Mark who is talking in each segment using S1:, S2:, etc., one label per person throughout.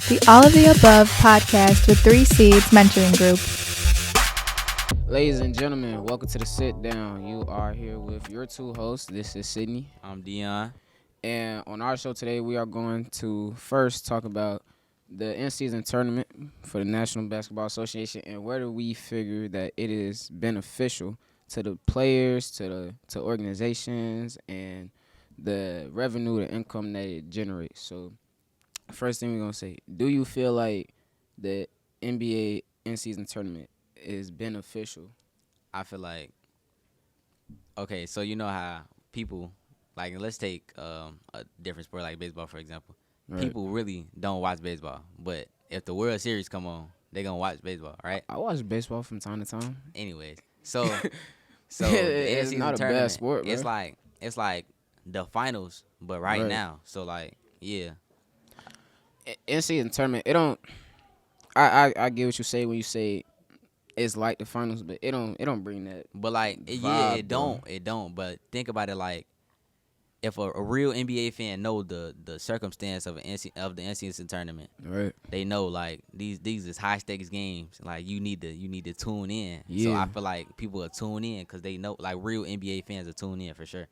S1: the All of the Above podcast with 3 Seeds Mentoring Group.
S2: Ladies and gentlemen, welcome to the SitDown. You are here with your two hosts. This is Sydney.
S3: I'm Dion.
S2: And on our show today, we are going to first talk about the in-season tournament for the National Basketball Association and whether we figure that it is beneficial to the players, to organizations, and the revenue, the income that it generates. So first thing we're going to say, do you feel like the NBA in-season tournament is beneficial?
S3: I feel like, okay, so you know how people, like, let's take a different sport like baseball, for example.
S2: Right.
S3: People really don't watch baseball, but if the World Series come on, they going to watch baseball, right?
S2: I watch baseball from time to time.
S3: Anyways, so the
S2: It's
S3: in-season
S2: not a bad
S3: tournament,
S2: sport, bro.
S3: it's like the finals, but right now. So, like, yeah.
S2: In-season tournament, it don't. I get what you say when you say it's like the finals, but it don't bring that.
S3: But, like,
S2: vibe,
S3: it don't. But think about it, like, if a real NBA fan know the circumstance of the in-season tournament,
S2: Right.
S3: they know, like, these is high stakes games. Like, you need to tune in.
S2: Yeah.
S3: So I feel like people are tune in because they know, like, real NBA fans are tuned in for sure.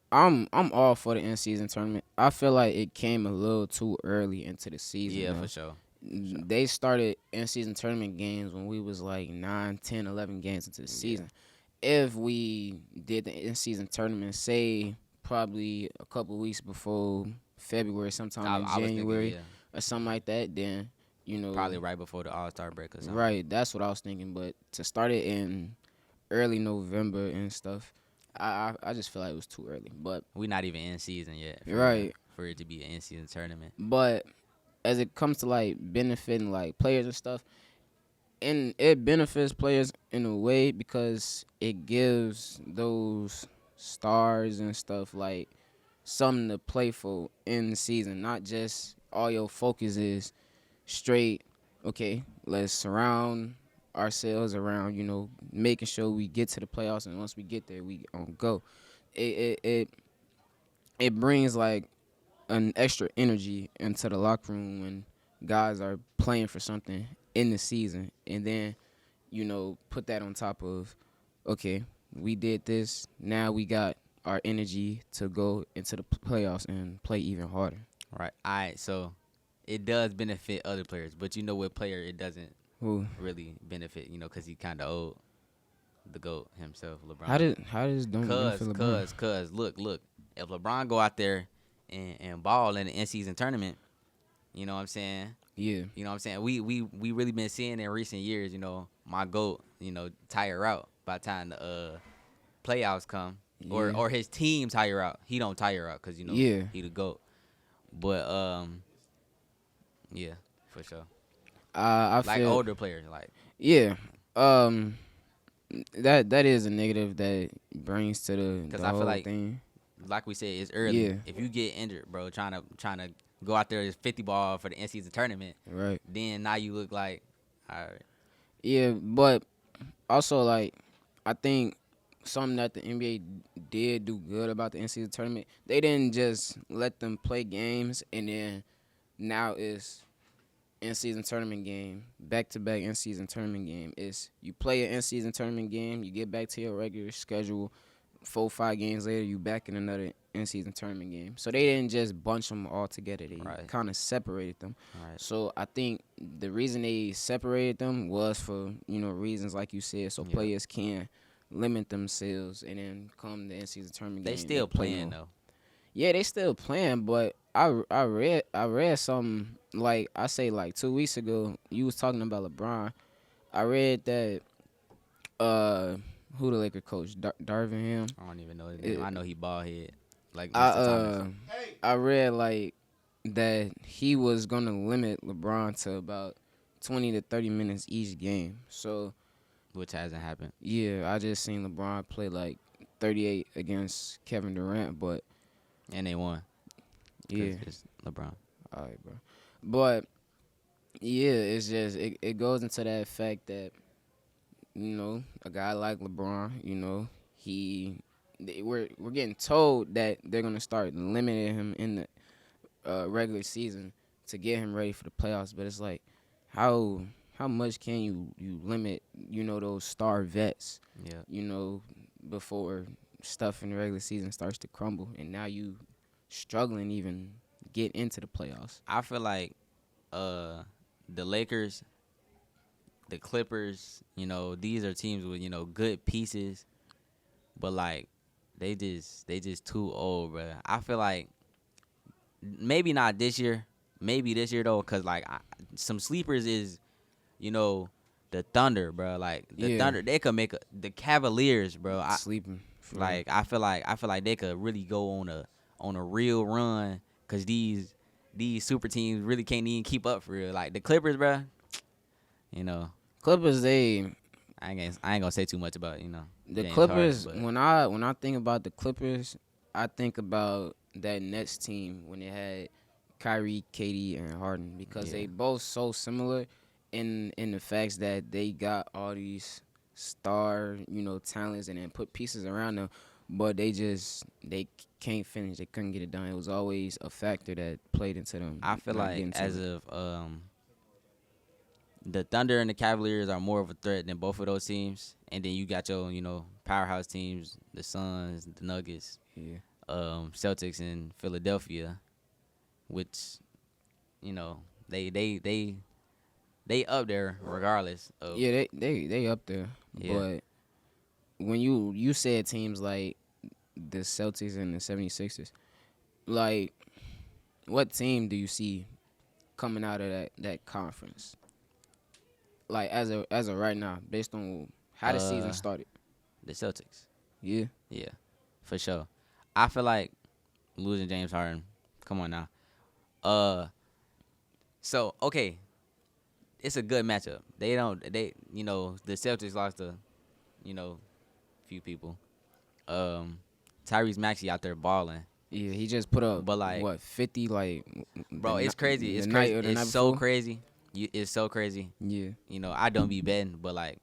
S2: I'm all for the in-season tournament. I feel like it came a little too early into the season.
S3: Yeah,
S2: though.
S3: for sure.
S2: They started in-season tournament games when we was like 9, 10, 11 games into the season. If we did the in-season tournament, say probably a couple weeks before February, sometime
S3: I
S2: in
S3: was thinking,
S2: January
S3: yeah,
S2: or something like that, then, you know.
S3: probably right before the All-Star break or something.
S2: Right, that's what I was thinking. But to start it in early November and stuff, I just feel like it was too early. But
S3: We not even in season yet.
S2: Right.
S3: For it to be an in-season tournament.
S2: But as it comes to like benefiting like players and stuff, and it benefits players in a way because it gives those stars and stuff like something to play for in the season. Not just all your focus is straight. Okay, let's surround ourselves around, making sure we get to the playoffs, and once we get there, we go. It brings like an extra energy into the locker room when guys are playing for something in the season, and then put that on top of, okay, we did this, now we got our energy to go into the playoffs and play even harder.
S3: Right. All right. So it does benefit other players, but you know what player it doesn't
S2: Who?
S3: really benefit, because he kind of old. The GOAT himself, LeBron.
S2: How does don't benefit LeBron?
S3: Cause look, if LeBron go out there and ball in the in-season tournament, you know what I'm saying?
S2: Yeah.
S3: You know what I'm saying? We really been seeing in recent years, my GOAT, tire out by the time the playoffs come, or his team tire out. He don't tire out because
S2: Yeah.
S3: he the GOAT. But yeah, for sure.
S2: I
S3: Like
S2: feel
S3: older players, like
S2: yeah. That is a negative that brings to the
S3: I
S2: whole
S3: feel like
S2: thing.
S3: like we said, it's early.
S2: Yeah.
S3: If you get injured, bro, trying to go out there as 50 ball for the in-season tournament,
S2: Right.
S3: then now you look like, all right.
S2: Yeah, but also like I think something that the NBA did do good about the in-season tournament, they didn't just let them play games and then now it's in-season tournament game, back-to-back in-season tournament game. It's you play an in-season tournament game, you get back to your regular schedule, 4-5 games later, you back in another in-season tournament game. So they didn't just bunch them all together. They kind of separated them.
S3: Right.
S2: So I think the reason they separated them was for, reasons like you said, so players can limit themselves and then come the in-season tournament game.
S3: They still playing, though.
S2: Yeah, they still playing, but I read something like I say like 2 weeks ago. You was talking about LeBron. I read that who the Laker coach, Darvin Ham.
S3: I don't even know his name. I know he bald head. Like Mr. Thomas.
S2: I read like that he was gonna limit LeBron to about 20 to 30 minutes each game. So,
S3: which hasn't happened.
S2: Yeah, I just seen LeBron play like 38 against Kevin Durant, but
S3: and they won.
S2: Yeah,
S3: it's LeBron.
S2: All right, bro. But yeah, it's just it goes into that fact that a guy like LeBron, we're getting told that they're gonna start limiting him in the regular season to get him ready for the playoffs. But it's like, how much can you limit, those star vets,
S3: Yeah.
S2: before stuff in the regular season starts to crumble, and now you struggling even get into the playoffs.
S3: I feel like the Lakers, the Clippers, these are teams with, good pieces, but like they just too old, bro. I feel like maybe not this year, maybe this year though, cause like some sleepers is, the Thunder, bro. Like the Thunder, they could make the Cavaliers, bro.
S2: Sleeping.
S3: Like I feel like they could really go on a real run, cause these super teams really can't even keep up for real. Like the Clippers, bro.
S2: Clippers, they
S3: I ain't gonna say too much about
S2: the
S3: James
S2: Clippers.
S3: Harden,
S2: When I think about the Clippers, I think about that Nets team when they had Kyrie, KD, and Harden, because they both so similar in the facts that they got all these star talents and then put pieces around them, but they can't finish. They couldn't get it done. It was always a factor that played into them.
S3: I feel
S2: not
S3: like
S2: getting to
S3: as
S2: it.
S3: of the Thunder and the Cavaliers are more of a threat than both of those teams, and then you got your powerhouse teams, the Suns, the Nuggets,
S2: Yeah.
S3: Celtics, and Philadelphia, which they up there regardless of
S2: Yeah, they up there.
S3: Yeah.
S2: But when you said teams like the Celtics and the 76ers, like what team do you see coming out of that conference? Like as of right now, based on how the season started.
S3: the Celtics.
S2: Yeah.
S3: Yeah, for sure. I feel like losing James Harden. Come on now. So okay, it's a good matchup. The Celtics lost a few people. Tyrese Maxey out there balling.
S2: Yeah, he just put up
S3: But, like,
S2: what 50 like
S3: Bro, it's crazy. It's
S2: the
S3: crazy.
S2: night or the night
S3: It's so
S2: before?
S3: crazy. It's so crazy.
S2: Yeah.
S3: I don't be betting, but like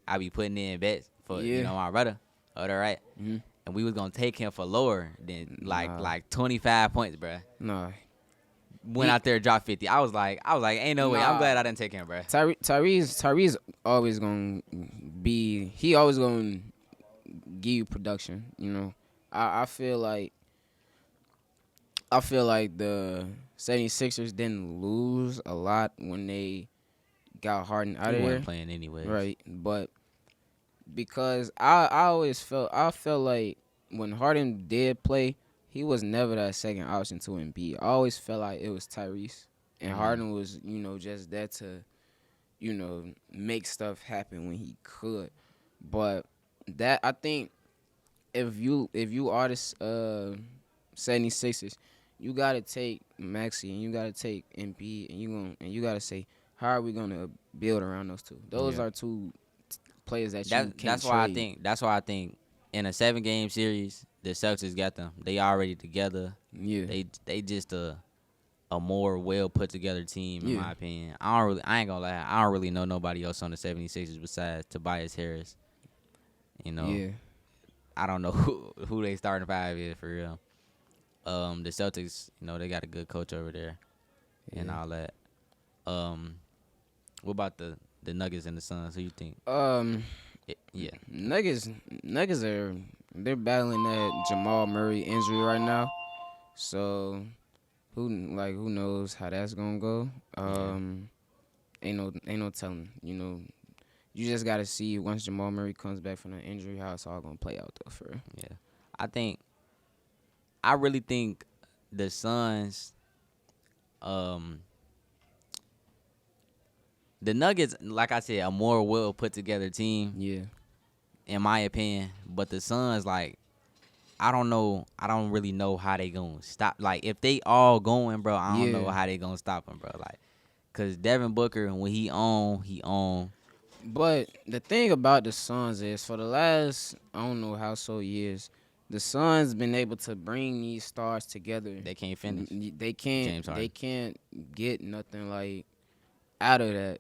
S3: I be putting in bets for
S2: Yeah.
S3: my brother. All right.
S2: Mm-hmm.
S3: And we was gonna take him for lower than
S2: Nah.
S3: like 25 points, bruh.
S2: Nah.
S3: Went out there, dropped 50. I was like, ain't no way. I'm
S2: Nah.
S3: glad I didn't take him, bruh.
S2: Tyrese always gonna be. He always gonna give you production. I feel like the 76ers didn't lose a lot when they got Harden out
S3: He
S2: of
S3: wasn't
S2: there.
S3: playing anyway.
S2: Right, but because I felt like when Harden did play, he was never that second option to Embiid. I always felt like it was Tyrese, and Harden was just there to make stuff happen when he could. But that, I think, if you are the 76ers, you gotta take Maxey and you gotta take Embiid, and you gotta say, how are we gonna build around those two? Those are two players that you can't
S3: That's
S2: trade.
S3: why I think in a 7-game series, the Celtics got them. They already together.
S2: Yeah.
S3: They just a more well put together team in
S2: Yeah.
S3: my opinion. I ain't gonna lie. I don't really know nobody else on the 76ers besides Tobias Harris.
S2: Yeah.
S3: I don't know who they starting 5 is for real. The Celtics, they got a good coach over there and
S2: Yeah.
S3: all that. What about the Nuggets and the Suns? Who you think? Yeah.
S2: Nuggets they're battling that Jamal Murray injury right now. So who knows how that's gonna go. Ain't no telling. You just gotta see once Jamal Murray comes back from the injury how it's all gonna play out though for real.
S3: Yeah. I really think the Suns, the Nuggets, like I said, a more well put together team,
S2: Yeah.
S3: in my opinion. But the Suns, like, I don't know. I don't really know how they gonna stop. Like, if they all going, bro, I don't know
S2: Yeah.
S3: how they gonna stop them, bro. Like, cause Devin Booker, when he on.
S2: But the thing about the Suns is, for the last I don't know how so years, the Suns been able to bring these stars together.
S3: They can't finish.
S2: They can't.
S3: James Harden.
S2: They can't get nothing like out of that.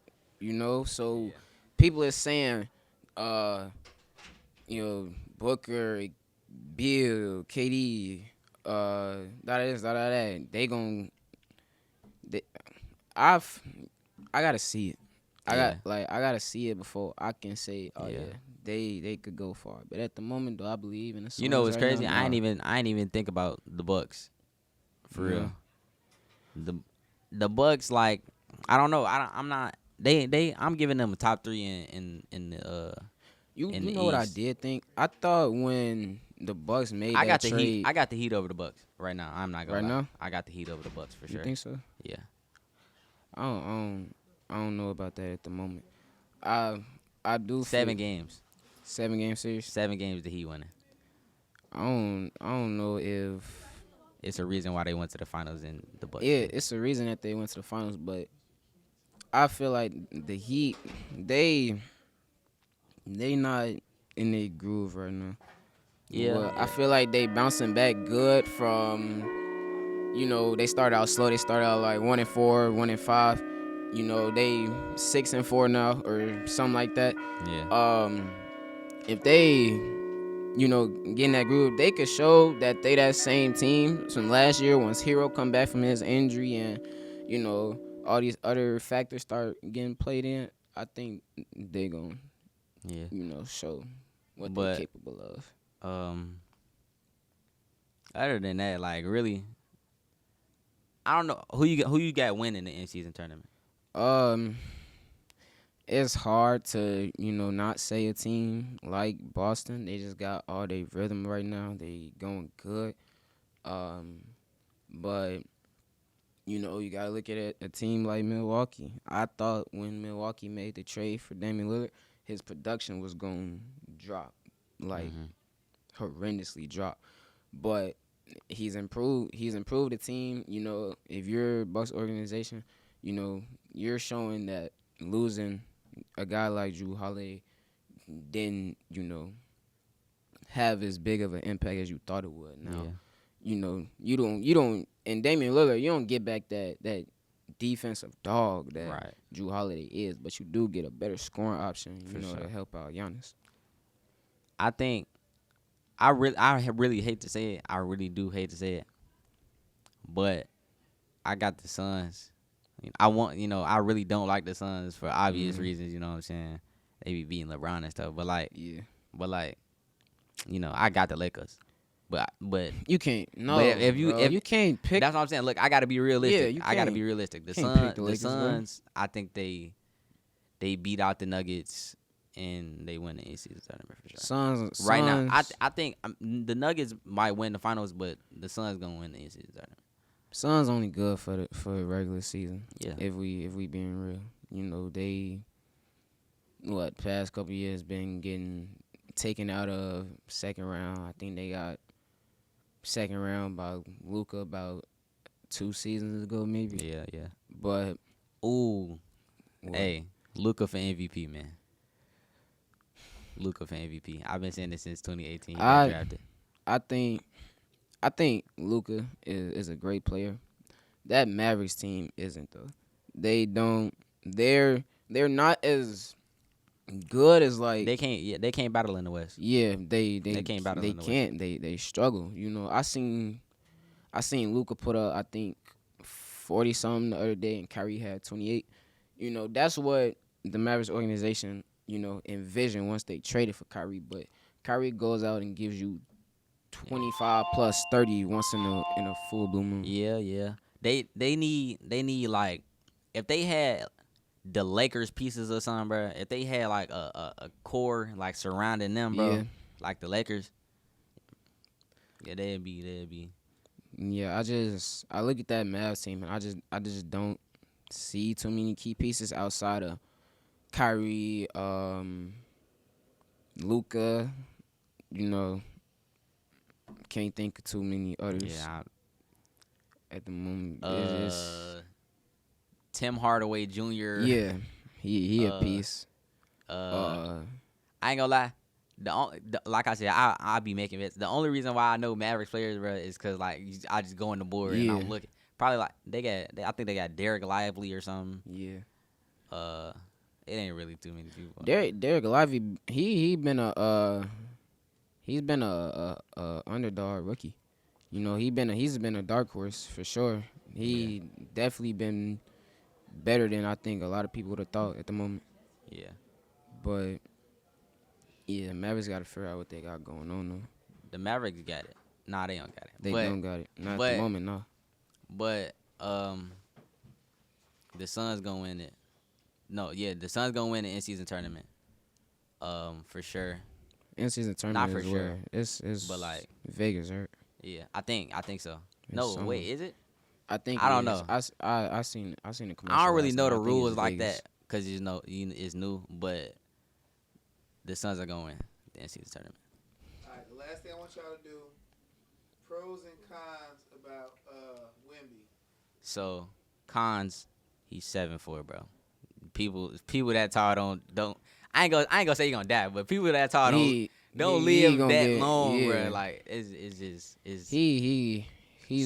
S2: So people are saying, Booker, Bill, KD, that. They they, I've I gotta see it.
S3: Yeah.
S2: I gotta see it before I can say, oh
S3: Yeah.
S2: yeah, they could go far. But at the moment, do I believe in the Suns?
S3: You know what's
S2: right
S3: crazy?
S2: Now?
S3: I
S2: Nah.
S3: ain't even think about the Bucks for
S2: Yeah.
S3: real. The Bucks, like, I don't know. I'm not. I'm giving them a top 3 in the
S2: You
S3: in
S2: you
S3: the
S2: know what I
S3: East.
S2: did think? I thought when the Bucks made
S3: I
S2: that
S3: got the Heat.
S2: trade
S3: I got the Heat over the Bucks right now. I'm not gonna
S2: right
S3: lie.
S2: now,
S3: I got the Heat over the Bucks for
S2: you
S3: sure.
S2: think so?
S3: Yeah.
S2: I don't, I don't I don't know about that at the moment. I do
S3: 7
S2: feel
S3: games.
S2: 7 game series.
S3: 7 games the Heat winning.
S2: I don't know if
S3: It's a reason why they went to the finals in the Bucks.
S2: yeah, it's a reason that they went to the finals, but I feel like the Heat they not in their groove right now.
S3: Yeah.
S2: Well, I feel like they bouncing back good from, they started out slow. They started out like 1-4, 1-5. They 6-4 now or something like that.
S3: Yeah.
S2: If they, get in that groove, they could show that they that same team from last year once Hero come back from his injury and, all these other factors start getting played in. I think they gonna,
S3: Yeah.
S2: show what they're
S3: But
S2: capable of.
S3: other than that, like, really, I don't know who you got winning the in-season tournament.
S2: It's hard to, not say a team like Boston. They just got all their rhythm right now. They going good. But you gotta look at it, a team like Milwaukee. I thought when Milwaukee made the trade for Damian Lillard, his production was gonna drop, like horrendously drop. But he's improved. He's improved the team. If you're Bucks organization, you're showing that losing a guy like Drew Holiday didn't, have as big of an impact as you thought it would. Now, you don't, and Damian Lillard, you don't get back that defensive dog that
S3: Right.
S2: Drew Holiday is, but you do get a better scoring option,
S3: For sure.
S2: to help out Giannis.
S3: I think I really hate to say it. I really do hate to say it. But I got the Suns. I really don't like the Suns for obvious reasons, you know what I'm saying? They be beating LeBron and stuff, but like I got the Lakers. But
S2: You can't. No,
S3: but if
S2: you can't pick.
S3: that's what I'm saying. Look, I got to be realistic.
S2: Yeah, you
S3: I got to
S2: can't-
S3: be realistic. The
S2: can't pick the
S3: the
S2: Lakers, bro.
S3: Suns, I think they beat out the Nuggets and they win the in-season tournament for sure.
S2: Suns
S3: Right now, I think the Nuggets might win the finals, but the Suns gonna win the in-season tournament.
S2: Suns only good for the regular season.
S3: Yeah.
S2: If we being real, they past couple years been getting taken out of second round. I think they got second round by Luka about 2 seasons ago, maybe.
S3: Yeah.
S2: But
S3: Ooh,
S2: what?
S3: hey, Luka for MVP, man. Luka for MVP. I've been saying this since 2018. He got drafted.
S2: I think Luka is a great player. That Mavericks team isn't though. They don't. They're not as good as like.
S3: They can't battle in the West.
S2: Yeah, they
S3: can't battle
S2: They
S3: in the West.
S2: can't. They struggle. I seen Luka put up I think 40 something the other day, and Kyrie had 28. That's what the Mavericks organization envisioned once they traded for Kyrie. But Kyrie goes out and gives you 25 plus 30 once in a full blue moon.
S3: Yeah. They need like, if they had the Lakers pieces or something, bro. If they had like a core like surrounding them, bro,
S2: Yeah.
S3: like the Lakers, yeah, they'd be.
S2: Yeah, I look at that Mavs team and I just don't see too many key pieces outside of Kyrie, Luka. Can't think of too many others
S3: Yeah,
S2: at the moment. It's
S3: Tim Hardaway Jr.
S2: yeah, he a
S3: uh,
S2: piece.
S3: I ain't gonna lie. Like I said, I be making bets. The only reason why I know Mavericks players, bro, is because like I just go on the board and
S2: Yeah.
S3: I'm looking. Probably like I think they got Derek Lively or something.
S2: Yeah,
S3: It ain't really too many people.
S2: Derek Lively, he's been a underdog rookie. He's been a dark horse for sure. He definitely been better than I think a lot of people would have thought at the moment.
S3: Yeah.
S2: But yeah, Mavericks got to figure out what they got going on though.
S3: The Mavericks got it. Nah, they don't got it.
S2: They don't got it. Not at the moment, no.
S3: But the Suns gonna win it. No, yeah, the Suns gonna win the in-season tournament. For sure.
S2: In-season tournament
S3: Not for
S2: is
S3: sure.
S2: where it's
S3: But like
S2: Vegas, right?
S3: yeah, I think so.
S2: It's
S3: No,
S2: somewhere.
S3: wait, is it?
S2: I think
S3: I don't
S2: it is.
S3: know.
S2: I seen the commercial.
S3: I don't really
S2: last
S3: know
S2: night.
S3: the
S2: I think
S3: rules
S2: it's
S3: like
S2: Vegas.
S3: that because it's new. But the Suns are gonna win the in-season tournament.
S4: All right, the last thing I want y'all to do: pros and cons about Wemby.
S3: So cons, he's 7'4", bro. People that tall don't. I ain't gonna say he gonna die, but people that tall don't live that long, bro. Like it's just
S2: he's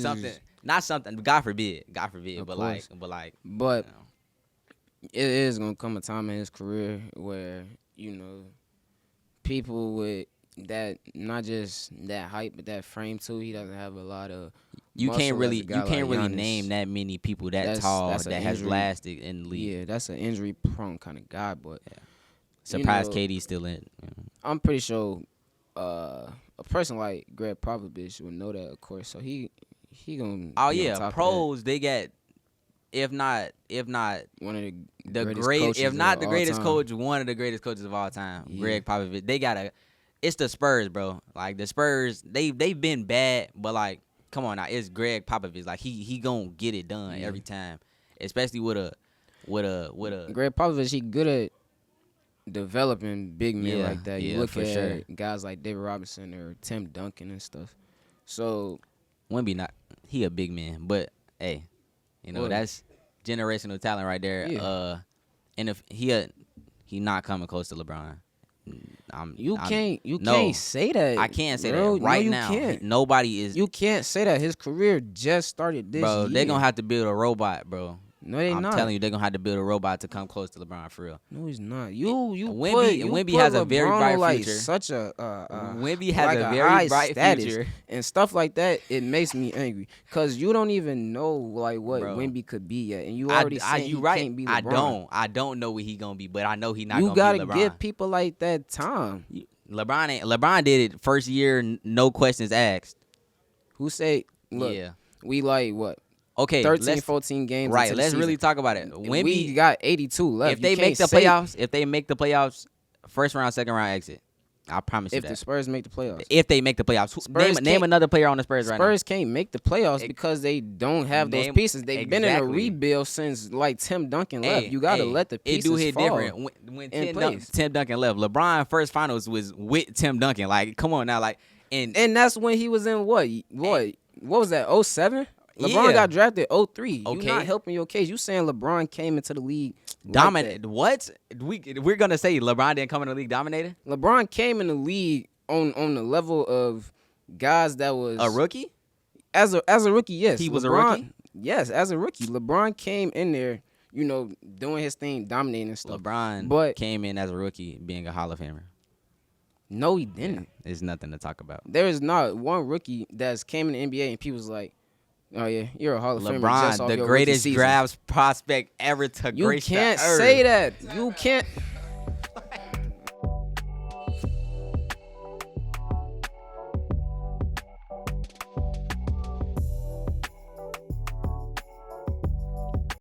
S3: something. Not something. God forbid. But
S2: course.
S3: like.
S2: But
S3: You know,
S2: it is gonna come a time in his career where people with that, not just that height but that frame too. He doesn't have a lot of.
S3: you can't
S2: muscle as
S3: really
S2: a guy like Giannis.
S3: name that many people that
S2: That's
S3: tall
S2: an
S3: that has
S2: injury.
S3: lasted in the league.
S2: Yeah, that's an injury prone kind of guy. But
S3: Surprised
S2: know,
S3: KD's still in.
S2: I'm pretty sure a person like Greg Popovich would know that, of course. So he gonna.
S3: Oh
S2: be on
S3: yeah,
S2: top of
S3: pros they get. If not
S2: that. One of
S3: the
S2: greatest
S3: great,
S2: coaches
S3: if not
S2: of
S3: the
S2: all
S3: greatest
S2: time.
S3: coach, one of the greatest coaches of all time,
S2: Yeah.
S3: Greg Popovich. They got it's the Spurs, bro. Like the Spurs, they've been bad, but like, come on now, it's Greg Popovich. Like he gonna get it done every time, especially with a.
S2: Greg Popovich, he good at developing big men
S3: Yeah,
S2: like that. You
S3: yeah,
S2: look
S3: for
S2: at
S3: sure.
S2: guys like David Robinson or Tim Duncan and stuff. So
S3: Wemby not he a big man, but hey,
S2: Well,
S3: that's generational talent right there.
S2: Yeah.
S3: And if he not coming close to LeBron.
S2: you can't
S3: no,
S2: say that.
S3: I can't say
S2: bro.
S3: that right
S2: no, you
S3: now.
S2: Can't.
S3: Nobody is.
S2: You can't say that. His career just started this
S3: Bro,
S2: year.
S3: they're gonna have to build a robot, bro.
S2: No, they
S3: I'm
S2: not.
S3: telling you, they're gonna have to build a robot to come close to LeBron for real.
S2: No, he's not.
S3: Wemby
S2: put
S3: has a very
S2: LeBron
S3: bright
S2: on, like,
S3: future.
S2: Such a
S3: Wemby has
S2: like
S3: a very
S2: high
S3: bright
S2: status
S3: future.
S2: and stuff like that. It makes me angry because you don't even know like what
S3: Bro.
S2: Wemby could be yet, and you already saying
S3: you
S2: he
S3: right.
S2: can't be LeBron.
S3: I don't know what he gonna be, but I know he not
S2: You
S3: gonna
S2: gotta
S3: be LeBron.
S2: give people like that time.
S3: LeBron did it first year, no questions asked.
S2: Who say, look,
S3: Yeah.
S2: we like what?
S3: Okay,
S2: 13, 14 games.
S3: right.
S2: into the
S3: Let's really
S2: season.
S3: talk about it.
S2: We
S3: Wemby,
S2: got 82 left.
S3: if they
S2: You
S3: make
S2: can't
S3: the
S2: say-
S3: playoffs, first round, second round exit. I promise you
S2: if the
S3: that.
S2: Spurs make the playoffs,
S3: If they make the playoffs,
S2: Spurs
S3: name
S2: can't-
S3: another player on the Spurs right now.
S2: Spurs can't make the playoffs because they don't have those
S3: Name-
S2: pieces. They've been in a
S3: exactly.
S2: rebuild since like Tim Duncan left. You gotta let the pieces
S3: It do hit
S2: fall.
S3: different. When
S2: in
S3: Tim Duncan left, LeBron first finals was with Tim Duncan. Like, come on now, like, and
S2: And that's when he was in what was that? 07? LeBron
S3: Yeah.
S2: got drafted 03.
S3: Okay.
S2: You not helping your case. You saying LeBron came into the league
S3: dominated. What we're gonna say? LeBron didn't come in the league dominated.
S2: LeBron came in the league on the level of guys that was
S3: A rookie?
S2: as a rookie. Yes,
S3: He was a
S2: LeBron-
S3: rookie?
S2: Yes, as a rookie, LeBron came in there, doing his thing, dominating and stuff.
S3: LeBron
S2: But-
S3: came in as a rookie, being a Hall of Famer.
S2: No, he didn't.
S3: There's nothing to talk about.
S2: There is not one rookie that's came in the NBA and people's like, oh yeah, you're a Hall of Famer. just
S3: LeBron,
S2: off
S3: the
S2: your
S3: greatest
S2: rookie season.
S3: draft prospect ever to
S2: You
S3: grace
S2: can't
S3: the earth.
S2: say that. You can't.